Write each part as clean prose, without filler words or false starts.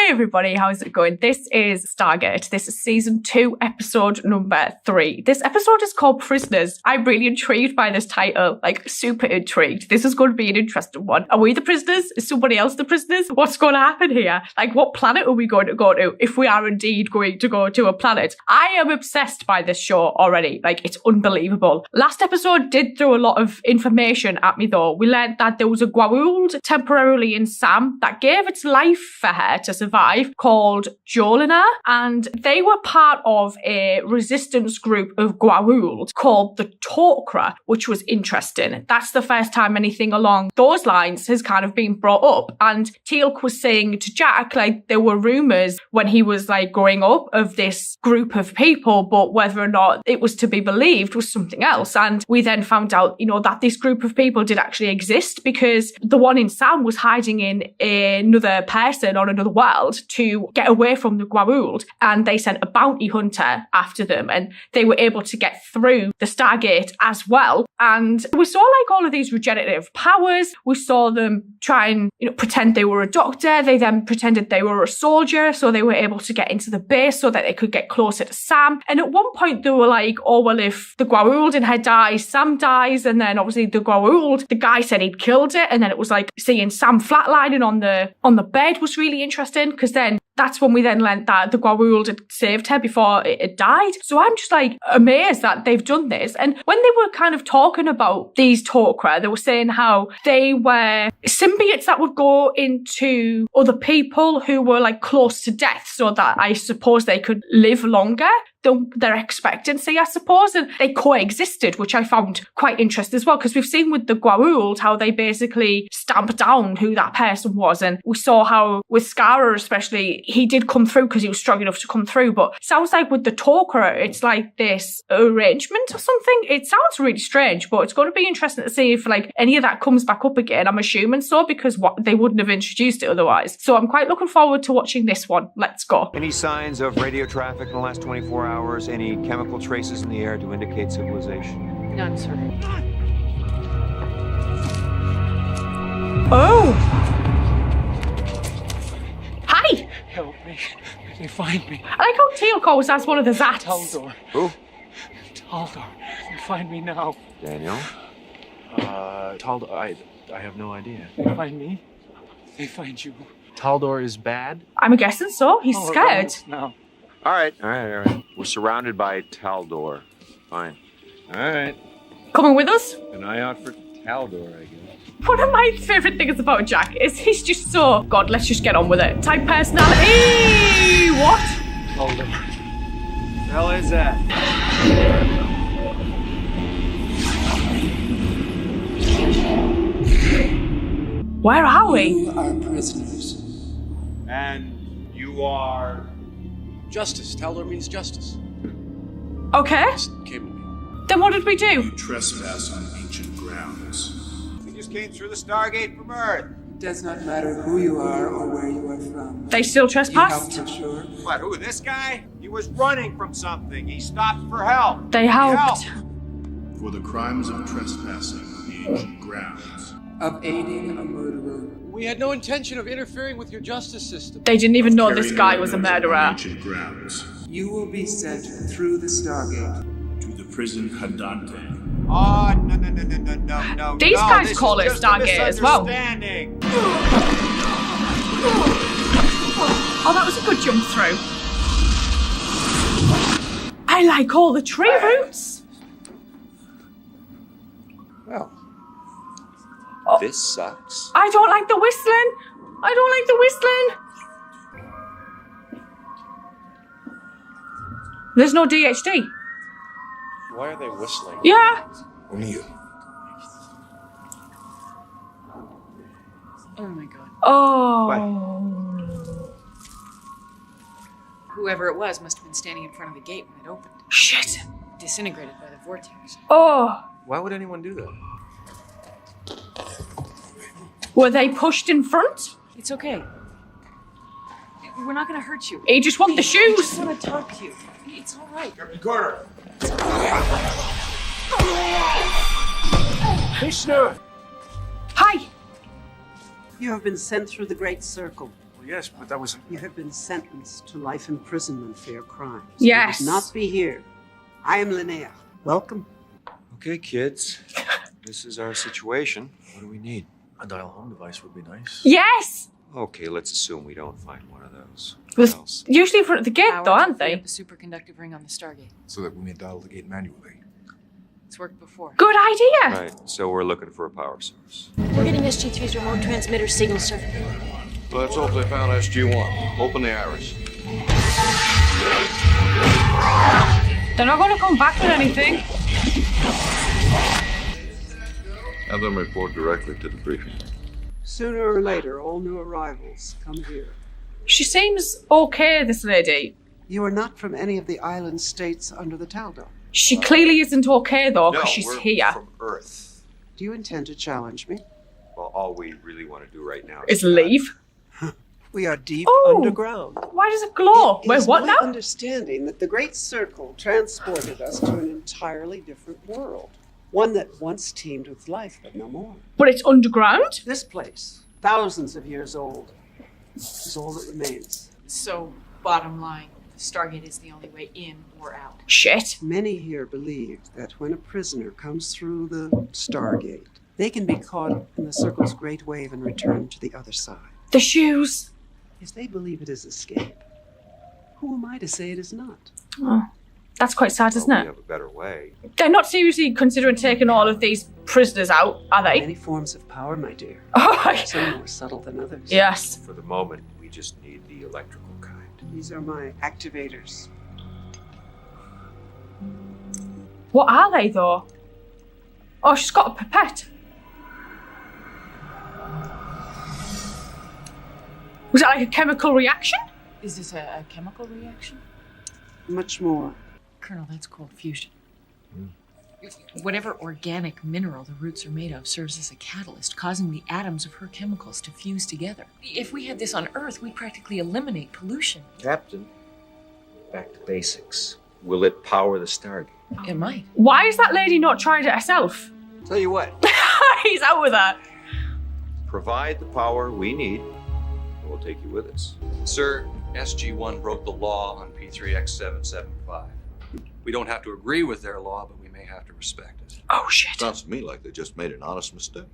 Hey everybody, how's it going? This is Stargate. This is season 2, episode number 3. This episode is called Prisoners. I'm really intrigued by this title, like super intrigued. This is going to be an interesting one. Are we the prisoners? Is somebody else the prisoners? What's going to happen here? Like, what planet are we going to go to if we are indeed going to go to a planet? I am obsessed by this show already. Like, it's unbelievable. Last episode did throw a lot of information at me though. We learned that there was a Goa'uld temporarily in Sam that gave its life for her to survive, called Jolina, and they were part of a resistance group of Goa'uld called the Tok'ra, which was interesting. That's the first time anything along those lines has kind of been brought up. And Teal'c was saying to Jack, like, there were rumours when he was like growing up of this group of people, but whether or not it was to be believed was something else. And we then found out, you know, that this group of people did actually exist because the one in Sam was hiding in another person on another world to get away from the Goa'uld, and they sent a bounty hunter after them, and they were able to get through the Stargate as well. And we saw like all of these regenerative powers. We saw them try and, you know, pretend they were a doctor. They then pretended they were a soldier, so they were able to get into the base so that they could get closer to Sam. And at one point they were like, oh well, if the Goa'uld in her dies, Sam dies. And then obviously the Goa'uld, the guy said he'd killed it, and then it was like seeing Sam flatlining on the bed was really interesting, because then that's when we then learned that the Goa'uld had saved her before it had died. So I'm just like amazed that they've done this. And when they were kind of talking about these Tok'ra, they were saying how they were symbiotes that would go into other people who were like close to death, so that I suppose they could live longer than their expectancy, I suppose, and they coexisted, which I found quite interesting as well, because we've seen with the Goa'uld how they basically stamped down who that person was, and we saw how with Skara especially, he did come through because he was strong enough to come through, but it sounds like with the Tok'ra, it's like this arrangement or something. It sounds really strange, but it's going to be interesting to see if like any of that comes back up again. I'm assuming so, because they wouldn't have introduced it otherwise. So I'm quite looking forward to watching this one. Let's go. Any signs of radio traffic in the last 24 hours? Any chemical traces in the air to indicate civilization? None, sir. Oh! Hi! Help me. They find me. I like how Teal'c always has one of the Zats. Taldor. Who? Taldor. They find me now. Daniel? Taldor, I have no idea. They find me. They find you. Taldor is bad? I'm guessing so. He's scared. No. All right. We're surrounded by Taldor. Fine. All right. Coming with us? An eye out for Taldor, I guess. One of my favourite things about Jack is he's just so, God, let's just get on with it type personality. What? Taldor. The hell is that? Where are we? You are prisoners. And you are... Justice. Taldor means justice. Okay. Just came to me. Then what did we do? You trespass on ancient grounds. We just came through the Stargate from Earth. It does not matter who you are or where you are from. They still You trespassed? helped ensure. What, who, this guy? He was running from something. He stopped for help. They helped. For the crimes of trespassing on the ancient grounds. Of aiding a murderer. We had no intention of interfering with your justice system. They didn't even know Carrying this guy was a weapons on murderer. ancient grounds. You will be sent through the Stargate. To the prison Hadante. Oh, no. These guys this call is it just a Stargate as well. misunderstanding. Oh, that was a good jump through. I like all the tree roots. Well, this sucks. I don't like the whistling. I don't like the whistling. There's no DHD. Why are they whistling? Yeah. Only you. Oh my god. Oh. Whoever it was must have been standing in front of the gate when it opened. Shit. Disintegrated by the vortex. Oh. Why would anyone do that? Were they pushed in front? It's okay. We're not gonna hurt you. He just want the I shoes. just want to talk to you. It's all right. Captain Carter! Vishnu! Hi. You have been sent through the Great Circle. Well, yes, but that was... You have been sentenced to life imprisonment for your crimes. Yes. You would not be here. I am Linnea. Welcome. Okay, kids. This is our situation. What do we need? A dial home device would be nice. Yes! Okay, let's assume we don't find one of those. Was What else? usually in front of the gate, though, aren't The they? superconductive ring on the Stargate. So that we may dial the gate manually. It's worked before. Good idea! Right, so we're looking for a power source. We're getting SG-3's remote transmitter signal, sir. Let's hope they found SG-1. Open the iris. They're not going to come back with anything. Have them report directly to the briefing. Sooner or later, all new arrivals come here. She seems okay, this lady. You are not from any of the island states under the Taldor. She clearly isn't okay, though, because she's we're here. from Earth. Do you intend to challenge me? Well, all we really want to do right now Is leave. We are deep Oh. underground. Why does it glow? It Wait, is what my now? understanding that the Great Circle transported us to an entirely different world. One that once teemed with life, but no more. But it's underground? This place, thousands of years old, is all that remains. So, bottom line, the Stargate is the only way in or out. Shit. Many here believe that when a prisoner comes through the Stargate, they can be caught in the Circle's great wave and return to the other side. The shoes. If they believe it is escape, who am I to say it is not? Oh, that's quite sad, isn't we it? have a better way. They're not seriously considering taking all of these prisoners out, are they? Many forms of power, my dear. Oh, Some more subtle than others. yes. For the moment, we just need the electrical kind. These are my activators. What are they, though? Oh, she's got a pipette. Was that like a chemical reaction? Is this a chemical reaction? Much more. Colonel, that's called fusion. Whatever organic mineral the roots are made of serves as a catalyst, causing the atoms of her chemicals to fuse together. If we had this on Earth, we'd practically eliminate pollution. Captain, back to basics. Will it power the Stargate? It might. Why has that lady not tried it herself? Tell you what, He's out with her. provide the power we need, and we'll take you with us. Sir, SG-1 broke the law on P3X775. We don't have to agree with their law, but we may have to respect it. Oh, shit. Sounds to me like they just made an honest mistake.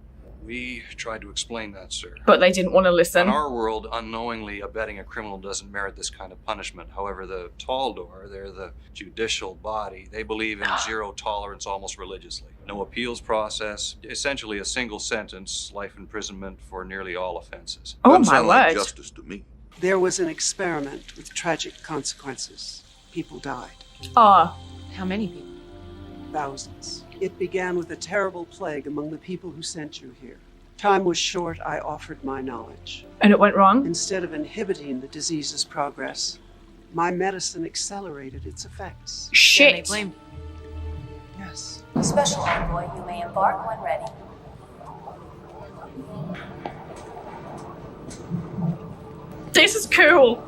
We tried to explain that, sir. But they didn't want to In listen. our world, unknowingly abetting a criminal doesn't merit this kind of punishment. However, the Taldor, they're the judicial body. They believe in zero tolerance almost religiously. No appeals process, essentially a single sentence, life imprisonment for nearly all offenses. Oh, Doesn't my sound like word. justice to me. There was an experiment with tragic consequences. People died. Oh, How many people? Thousands. It began with a terrible plague among the people who sent you here. Time was short, I offered my knowledge. and it went wrong? Instead of inhibiting the disease's progress, my medicine accelerated its effects. Then they Shit. blamed Yes. Special envoy, you may embark when ready. This is cool.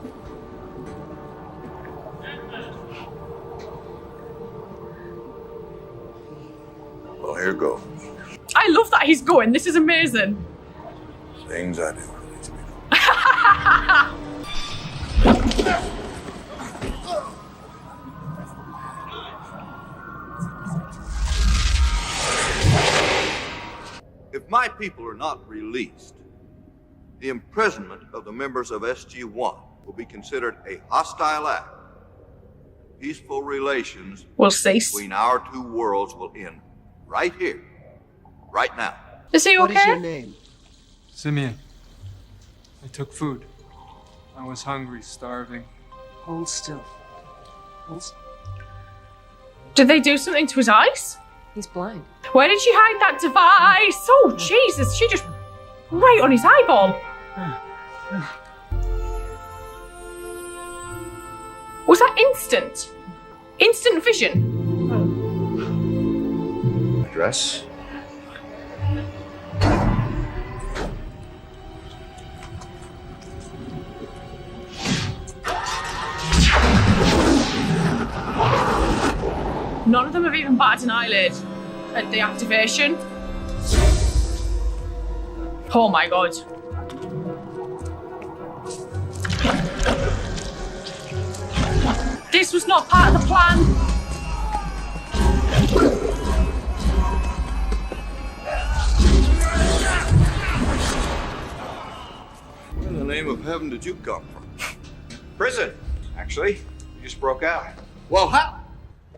Well, here goes. I love that he's going. This is amazing. Things I do for these people. If my people are not released, the imprisonment of the members of SG-1 will be considered a hostile act. Peaceful relations We'll cease. between our two worlds will end right here, right now. Is he What is your okay? name? Simeon, I took food. I was hungry, starving. Hold still. Hold still. Did they do something to his eyes? He's blind. Where did she hide that device? Oh, Jesus. She just right on his eyeball. Was that instant? Instant vision? Address? None of them have even batted an eyelid at the activation. Oh my god. This was not part of the plan. Where in the name of heaven did you come from? Prison, actually. We just broke out. Well, how?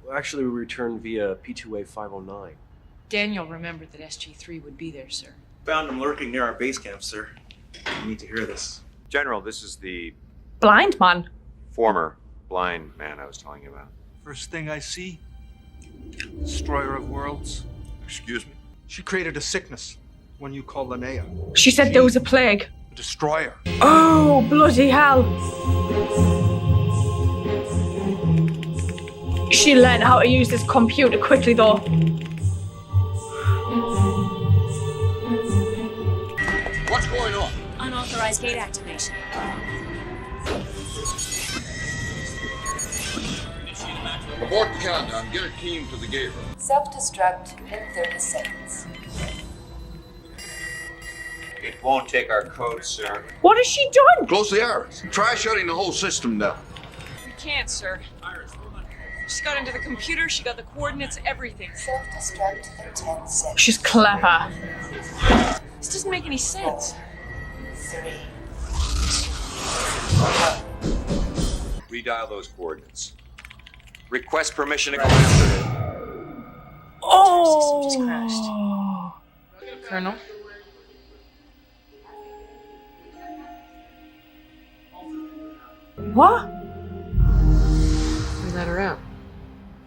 Well, actually, we returned via P2A 509. Daniel remembered that SG-3 would be there, sir. Found him lurking near our base camp, sir. You need to hear this. General, this is the Blind man. former blind man I was telling you about. First thing I see, destroyer of worlds. Excuse me? She created a sickness, one you call Linnea. She said there was a plague. A destroyer. Oh, bloody hell. She learned how to use this computer quickly, though. What's going on? Unauthorized gate activation. Abort the countdown. Get a team to the gate room. Self-destruct in 30 seconds. It won't take our code, sir. What has she done? Close the iris. Try shutting the whole system down. We can't, sir. She got into the computer, she got the coordinates, everything. Self-destruct in 10 seconds. She's clever. This doesn't make any sense. 3. Redial those coordinates. Request permission to go after it. Oh. System just crashed. Colonel? What? We let her out.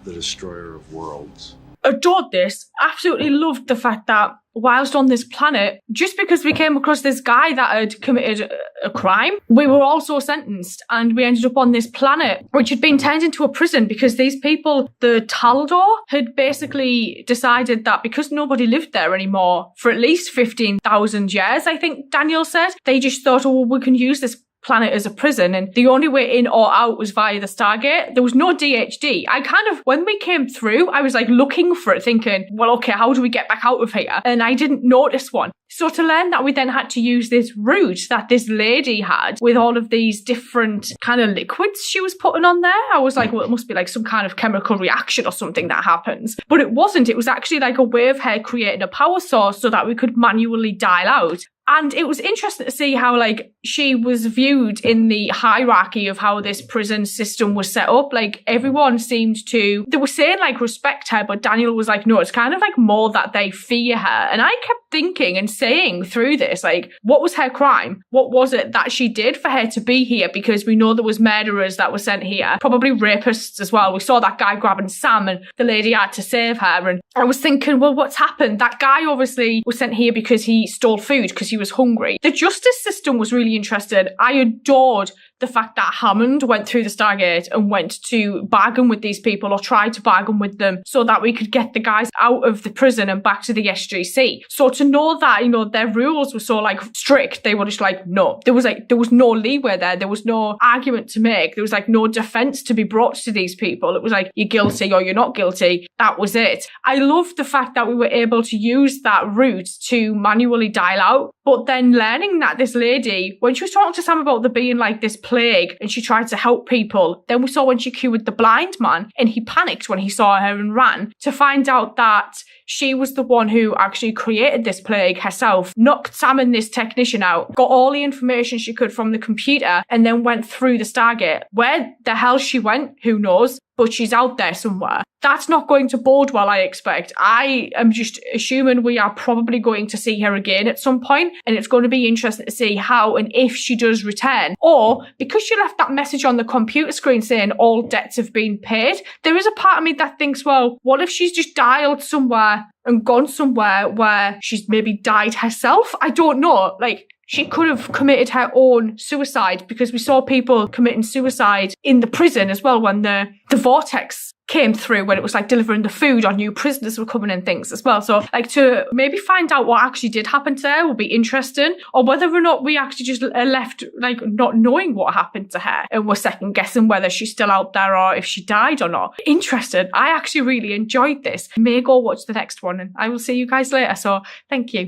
The destroyer of worlds. Adored this. Absolutely loved the fact that whilst on this planet, just because we came across this guy that had committed a crime, we were also sentenced and we ended up on this planet, which had been turned into a prison because these people, the Taldor, had basically decided that because nobody lived there anymore for at least 15,000 years, I think Daniel said, they just thought, oh, well, we can use this planet as a prison, and the only way in or out was via the Stargate. There was no DHD. I kind of, when we came through, I was like looking for it, thinking, well, okay, how do we get back out of here? And I didn't notice one. So to learn that, we then had to use this route that this lady had with all of these different kind of liquids she was putting on there. I was like, well, it must be like some kind of chemical reaction or something that happens. But it wasn't. It was actually like a way of her creating a power source so that we could manually dial out. And it was interesting to see how, like, she was viewed in the hierarchy of how this prison system was set up. Like, everyone seemed to, they were saying, like, respect her, but Daniel was like, no, it's kind of like more that they fear her. And I kept thinking and saying through this, like, what was her crime? What was it that she did for her to be here? Because we know there was murderers that were sent here, probably rapists as well. We saw that guy grabbing Sam and the lady had to save her. And I was thinking, well, what's happened? That guy obviously was sent here because he stole food, because he was hungry. The justice system was really interesting. I adored the fact that Hammond went through the Stargate and went to bargain with these people, or tried to bargain with them, so that we could get the guys out of the prison and back to the SGC. So to know that, you know, their rules were so like strict, they were just like, no. There was no leeway there. There was no argument to make. There was like no defense to be brought to these people. It was like, you're guilty or you're not guilty. That was it. I loved the fact that we were able to use that route to manually dial out. But then learning that this lady, when she was talking to Sam about there being like this plague and she tried to help people, then we saw when she cured the blind man and he panicked when he saw her and ran, to find out that she was the one who actually created this plague herself, knocked Sam and this technician out, got all the information she could from the computer, and then went through the Stargate. Where the hell she went, who knows? But she's out there somewhere. That's not going to bode well, I expect. I am just assuming we are probably going to see her again at some point, and it's going to be interesting to see how and if she does return. Or, because she left that message on the computer screen saying all debts have been paid, there is a part of me that thinks, well, what if she's just dialed somewhere and gone somewhere where she's maybe died herself? I don't know. Like, she could have committed her own suicide, because we saw people committing suicide in the prison as well when the vortex came through, when it was like delivering the food, or new prisoners were coming and things as well. So like, to maybe find out what actually did happen to her will be interesting, or whether or not we actually just are left like not knowing what happened to her and we're second guessing whether she's still out there or if she died or not. Interested. I actually really enjoyed this. May go watch the next one, and I will see you guys later. So thank you.